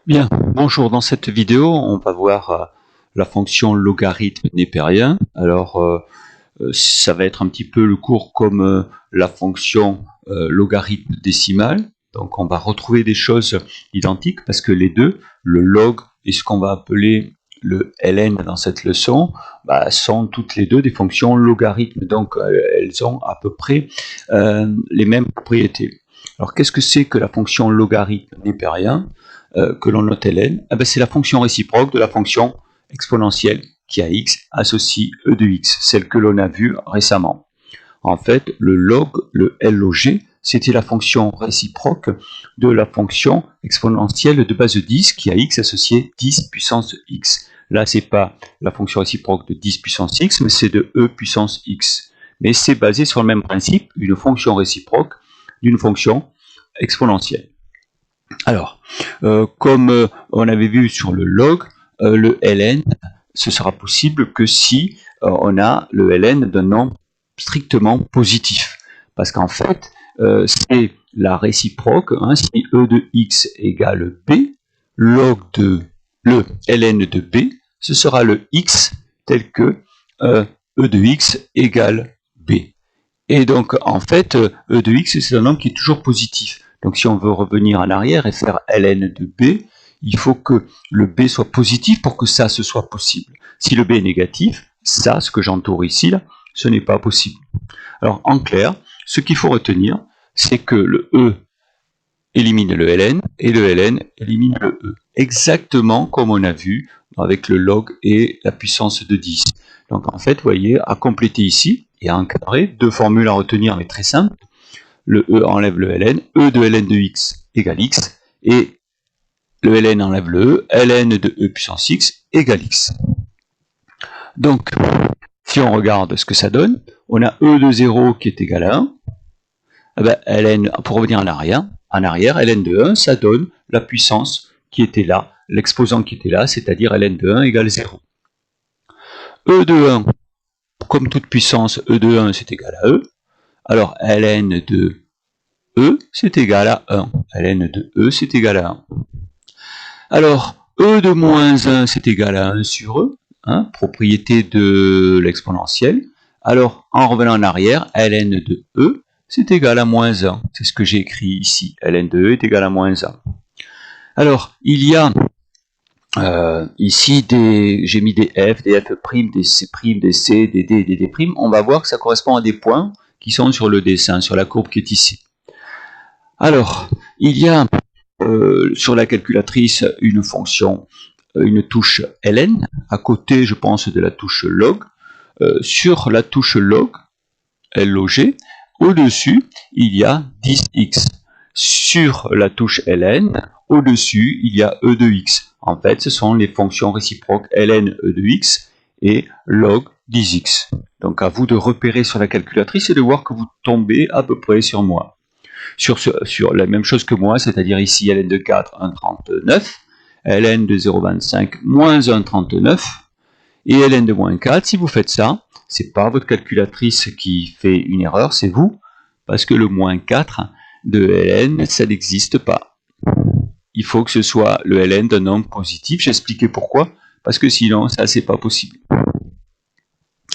Bien, bonjour. Dans cette vidéo, on va voir la fonction logarithme népérien. Alors, ça va être un petit peu le cours comme la fonction logarithme décimal. Donc, on va retrouver des choses identiques parce que les deux, le log et ce qu'on va appeler le ln dans cette leçon, sont toutes les deux des fonctions logarithmes. Donc, elles ont à peu près les mêmes propriétés. Alors, qu'est-ce que c'est que la fonction logarithme népérien que l'on note ln? C'est la fonction réciproque de la fonction exponentielle qui a x associe e de x, celle que l'on a vue récemment. En fait, le log, le log, c'était la fonction réciproque de la fonction exponentielle de base 10 qui a x associé 10 puissance x. Là, c'est pas la fonction réciproque de 10 puissance x, mais c'est de e puissance x. Mais c'est basé sur le même principe, une fonction réciproque d'une fonction exponentielle. Alors, comme on avait vu sur le log, le ln, ce sera possible que si on a le ln d'un nombre strictement positif. Parce qu'en fait, c'est la réciproque, si e de x égale b, log de le ln de b, ce sera le x tel que e de x égale b. Et donc, en fait, e de x, c'est un nombre qui est toujours positif. Donc, si on veut revenir en arrière et faire ln de b, il faut que le b soit positif pour que ça, ce soit possible. Si le b est négatif, ça, ce que j'entoure ici, là, ce n'est pas possible. Alors, en clair, ce qu'il faut retenir, c'est que le e élimine le ln et le ln élimine le e. Exactement comme on a vu avec le log et la puissance de 10. Donc, en fait, vous voyez, à compléter ici et à encadrer, deux formules à retenir, mais très simples. Le e enlève le ln, e de ln de x égale x, et le ln enlève le e, ln de e puissance x égale x. Donc, si on regarde ce que ça donne, on a e de 0 qui est égal à 1, ln, pour revenir en arrière, ln de 1, ça donne la puissance qui était là, l'exposant qui était là, c'est-à-dire ln de 1 égale 0. E de 1, comme toute puissance, e de 1 c'est égal à e, alors ln de e c'est égal à 1, ln de e c'est égal à 1. Alors, e de moins 1 c'est égal à 1 sur e, propriété de l'exponentielle. Alors, en revenant en arrière, ln de e c'est égal à moins 1. C'est ce que j'ai écrit ici. Ln de e est égal à moins 1. Alors, il y a ici j'ai mis des f, des f', des c', des c, des d et des d'. On va voir que ça correspond à des points qui sont sur le dessin, sur la courbe qui est ici. Alors, il y a sur la calculatrice une fonction, une touche ln, à côté, je pense, de la touche log. Sur la touche log, log, au-dessus, il y a 10x. Sur la touche ln, au-dessus, il y a e de x. En fait, ce sont les fonctions réciproques ln e de x et log 10x. Donc, à vous de repérer sur la calculatrice et de voir que vous tombez à peu près sur moi. Sur la même chose que moi, c'est-à-dire ici ln de 4, 1,39, ln de 0,25, moins 1,39, et ln de moins 4, si vous faites ça, c'est pas votre calculatrice qui fait une erreur, c'est vous, parce que le moins 4 de ln, ça n'existe pas. Il faut que ce soit le ln d'un nombre positif, j'ai expliqué pourquoi, parce que sinon, ça, c'est pas possible.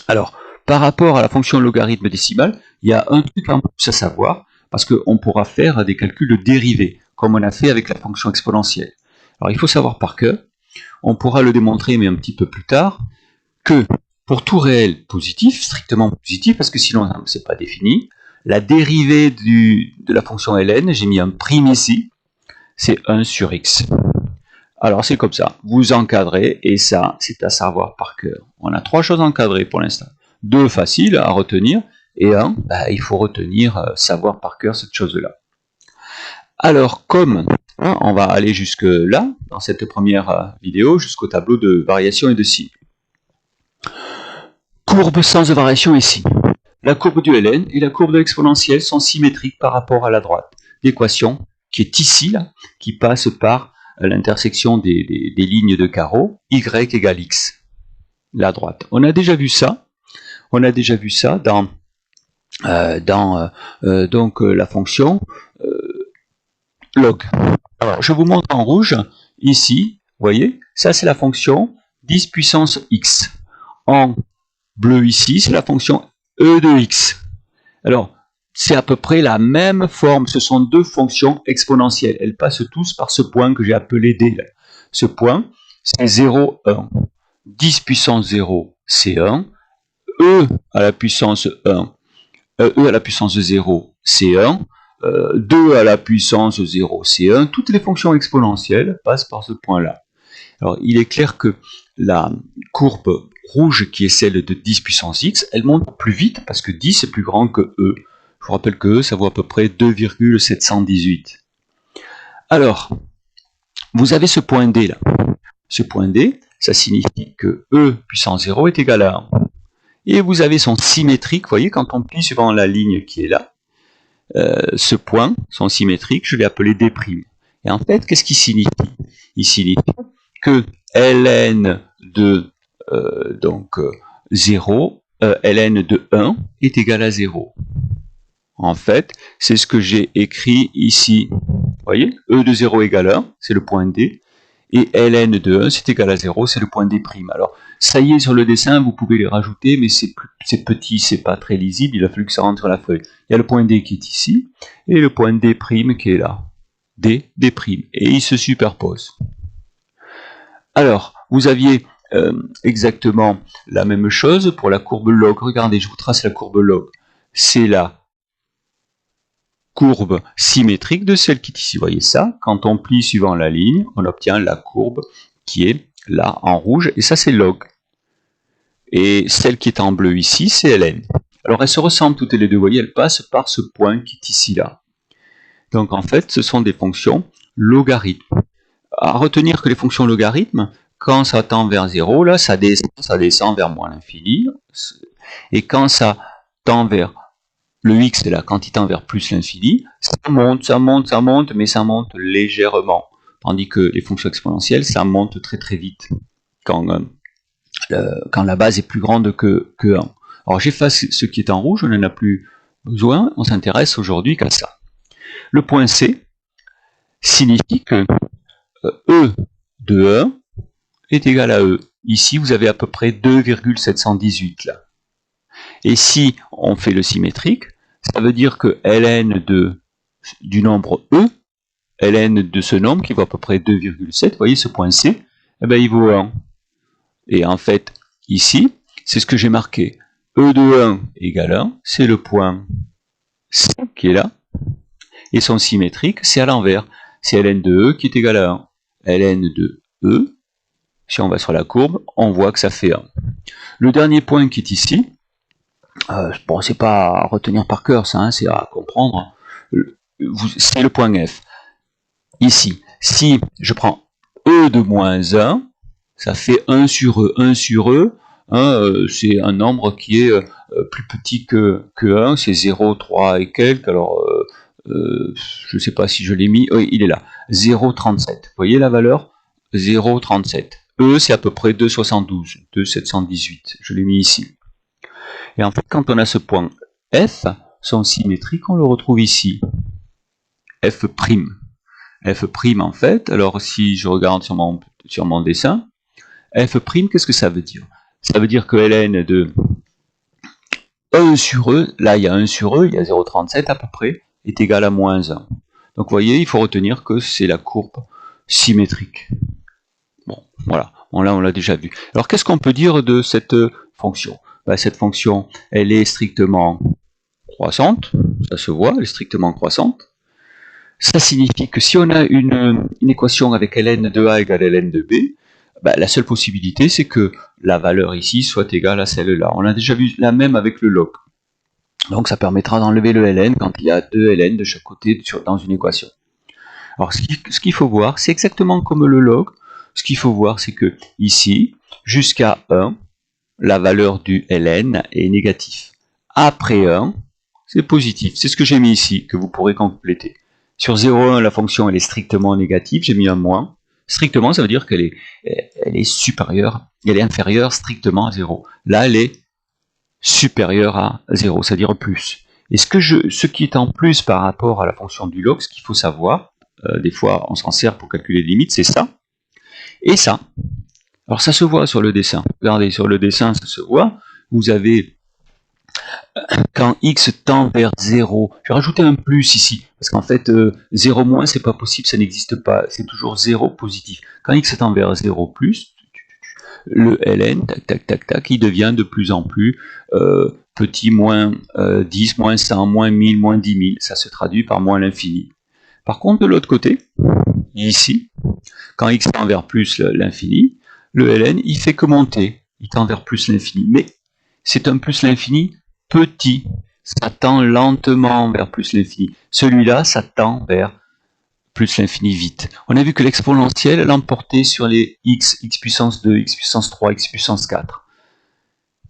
Alors, par rapport à la fonction logarithme décimal, il y a un truc en plus à savoir, parce qu'on pourra faire des calculs de dérivée, comme on a fait avec la fonction exponentielle. Alors, il faut savoir par cœur, on pourra le démontrer, mais un petit peu plus tard, que pour tout réel positif, strictement positif, parce que sinon, c'est pas défini, la dérivée de la fonction ln, j'ai mis un prime ici, c'est 1 sur x. Alors, c'est comme ça, vous encadrez, et ça, c'est à savoir par cœur. On a 3 choses encadrées pour l'instant. 2 faciles à retenir, et 1, il faut retenir, savoir par cœur cette chose-là. Alors, comme on va aller jusque là, dans cette première vidéo, jusqu'au tableau de variation et de signes. Courbe sans variation ici. La courbe du ln et la courbe de l'exponentielle sont symétriques par rapport à la droite. L'équation qui est ici, là, qui passe par l'intersection des lignes de carreaux, y égale x, la droite. On a déjà vu ça. On a déjà vu ça dans donc la fonction log. Alors, je vous montre en rouge ici, vous voyez, ça c'est la fonction 10 puissance x. En bleu ici, c'est la fonction e de x. Alors, c'est à peu près la même forme, ce sont deux fonctions exponentielles. Elles passent tous par ce point que j'ai appelé D. Là. Ce point, c'est 0, 1. 10 puissance 0, c'est 1. E à la puissance 1, E à la puissance 0, c'est 1. 2 à la puissance 0, c'est 1. Toutes les fonctions exponentielles passent par ce point-là. Alors, il est clair que la courbe rouge, qui est celle de 10 puissance x, elle monte plus vite parce que 10 est plus grand que E. Je vous rappelle que E, ça vaut à peu près 2,718. Alors, vous avez ce point D là. Ce point D, ça signifie que E puissance 0 est égal à 1. Et vous avez son symétrique, vous voyez, quand on plie suivant la ligne qui est là, ce point, son symétrique, je l'ai appelé D'. Et en fait, qu'est-ce qu'il signifie? Il signifie que ln de 0, ln de 1 est égal à 0. En fait, c'est ce que j'ai écrit ici. Vous voyez, E de 0 égale 1, c'est le point D, et ln de 1, c'est égal à 0, c'est le point D'. Alors, ça y est, sur le dessin, vous pouvez les rajouter, mais c'est petit, c'est pas très lisible, il a fallu que ça rentre sur la feuille. Il y a le point D qui est ici, et le point D' qui est là. D', et ils se superposent. Alors, vous aviez exactement la même chose pour la courbe log. Regardez, je vous trace la courbe log. C'est la courbe symétrique de celle qui est ici. Vous voyez ça? Quand on plie suivant la ligne, on obtient la courbe qui est là en rouge, et ça c'est log. Et celle qui est en bleu ici, c'est ln. Alors elles se ressemblent toutes les deux, vous voyez, elles passent par ce point qui est ici là. Donc en fait, ce sont des fonctions logarithmes. À retenir que les fonctions logarithmes, quand ça tend vers 0, là, ça descend vers moins l'infini. Et quand ça tend vers le x, là, quand il tend vers plus l'infini, ça monte, mais ça monte légèrement. Tandis que les fonctions exponentielles, ça monte très très vite quand la base est plus grande que 1. Alors j'efface ce qui est en rouge, on n'en a plus besoin, on s'intéresse aujourd'hui qu'à ça. Le point C signifie que E de 1 est égal à E. Ici, vous avez à peu près 2,718 là. Et si on fait le symétrique, ça veut dire que ln du nombre E, ln de ce nombre qui vaut à peu près 2,7, vous voyez ce point C, eh ben, il vaut 1. Et en fait, ici, c'est ce que j'ai marqué. E de 1 égale 1, c'est le point C qui est là. Et son symétrique, c'est à l'envers. C'est ln de E qui est égal à 1. ln de E, si on va sur la courbe, on voit que ça fait 1. Le dernier point qui est ici, bon, c'est pas à retenir par cœur, ça, hein, c'est à comprendre. C'est le point F. Ici, si je prends E de moins 1, ça fait 1 sur E. 1 sur E, hein, c'est un nombre qui est plus petit que 1, c'est 0, 3 et quelques, alors je ne sais pas si je l'ai mis, oui, il est là, 0,37. Vous voyez la valeur? 0,37. E, c'est à peu près 2,72, 2,718, je l'ai mis ici. Et en fait, quand on a ce point F, son symétrique, on le retrouve ici. F'. F', en fait, alors si je regarde sur mon dessin, F', qu'est-ce que ça veut dire? Ça veut dire que ln de 1 sur E, là il y a 1 sur E, il y a 0,37 à peu près, est égal à moins 1. Donc vous voyez, il faut retenir que c'est la courbe symétrique. Bon, voilà, là on l'a déjà vu. Alors qu'est-ce qu'on peut dire de cette fonction? Ben, cette fonction, elle est strictement croissante, ça se voit, elle est strictement croissante. Ça signifie que si on a une équation avec ln de A égale ln de B, ben, la seule possibilité c'est que la valeur ici soit égale à celle-là. On a déjà vu la même avec le log. Donc ça permettra d'enlever le ln quand il y a 2 ln de chaque côté dans une équation. Alors ce qu'il faut voir, c'est exactement comme le log. Ce qu'il faut voir, c'est que ici, jusqu'à 1, la valeur du ln est négative. Après 1, c'est positif. C'est ce que j'ai mis ici, que vous pourrez compléter. Sur 0,1, la fonction elle est strictement négative, j'ai mis un moins. Strictement, ça veut dire qu'elle est supérieure, elle est inférieure strictement à 0. Là, elle est supérieure à 0, c'est-à-dire plus. Et ce qui est en plus par rapport à la fonction du log, ce qu'il faut savoir, des fois on s'en sert pour calculer les limites, c'est ça. Et ça, alors ça se voit sur le dessin. Regardez, sur le dessin, ça se voit. Vous avez, quand x tend vers 0, je vais rajouter un plus ici, parce qu'en fait, 0 moins, c'est pas possible, ça n'existe pas, c'est toujours 0 positif. Quand x tend vers 0 plus, le ln, tac, tac, tac, tac, il devient de plus en plus petit, moins 10, moins 100, moins 1000, moins 10 000. Ça se traduit par moins l'infini. Par contre, de l'autre côté, ici, quand x tend vers plus l'infini, le ln, il fait que monter. Il tend vers plus l'infini. Mais c'est un plus l'infini petit. Ça tend lentement vers plus l'infini. Celui-là, ça tend vers plus l'infini vite. On a vu que l'exponentielle l'emportait sur les x, x puissance 2, x puissance 3, x puissance 4.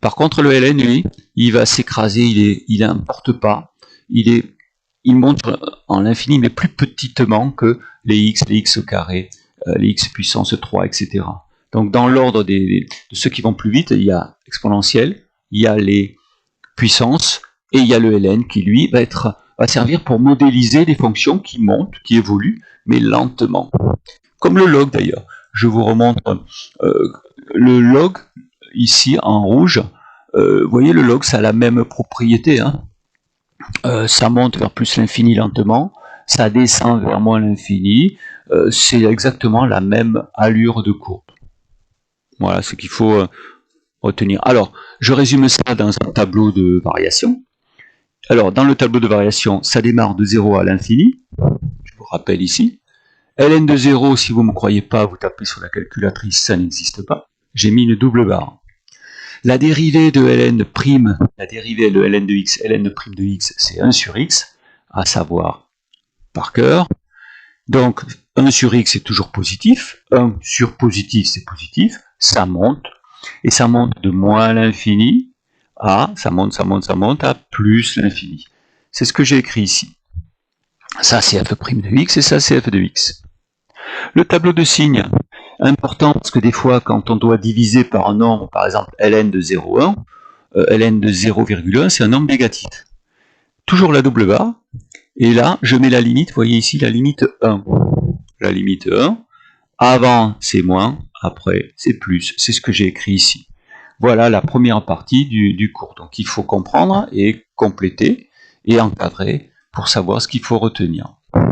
Par contre, le ln, lui, il va s'écraser, il n'importe pas. Il monte en l'infini, mais plus petitement que les x au carré, les x puissance 3, etc. Donc, dans l'ordre de ceux qui vont plus vite, il y a exponentielle, il y a les puissances, et il y a le ln qui, lui, va servir pour modéliser des fonctions qui montent, qui évoluent, mais lentement. Comme le log, d'ailleurs. Je vous remontre le log, ici, en rouge. Vous voyez, le log, ça a la même propriété, hein. Ça monte vers plus l'infini lentement, ça descend vers moins l'infini, c'est exactement la même allure de courbe. Voilà ce qu'il faut retenir. Alors, je résume ça dans un tableau de variation. Alors, dans le tableau de variation, ça démarre de 0 à l'infini, je vous rappelle ici. ln de 0, si vous ne me croyez pas, vous tapez sur la calculatrice, ça n'existe pas. J'ai mis une double barre. La dérivée de ln prime, la dérivée de ln de x, ln prime de x, c'est 1 sur x, à savoir par cœur. Donc 1 sur x c'est toujours positif, 1 sur positif c'est positif, ça monte, et ça monte de moins l'infini à, ça monte à plus l'infini. C'est ce que j'ai écrit ici. Ça c'est f' de x et ça c'est f de x. Le tableau de signes, important parce que des fois quand on doit diviser par un nombre, par exemple ln de 0,1, ln de 0,1 c'est un nombre négatif. Toujours la double barre, et là je mets la limite, vous voyez ici la limite 1. La limite 1, avant c'est moins, après c'est plus, c'est ce que j'ai écrit ici. Voilà la première partie du cours, donc il faut comprendre et compléter et encadrer pour savoir ce qu'il faut retenir.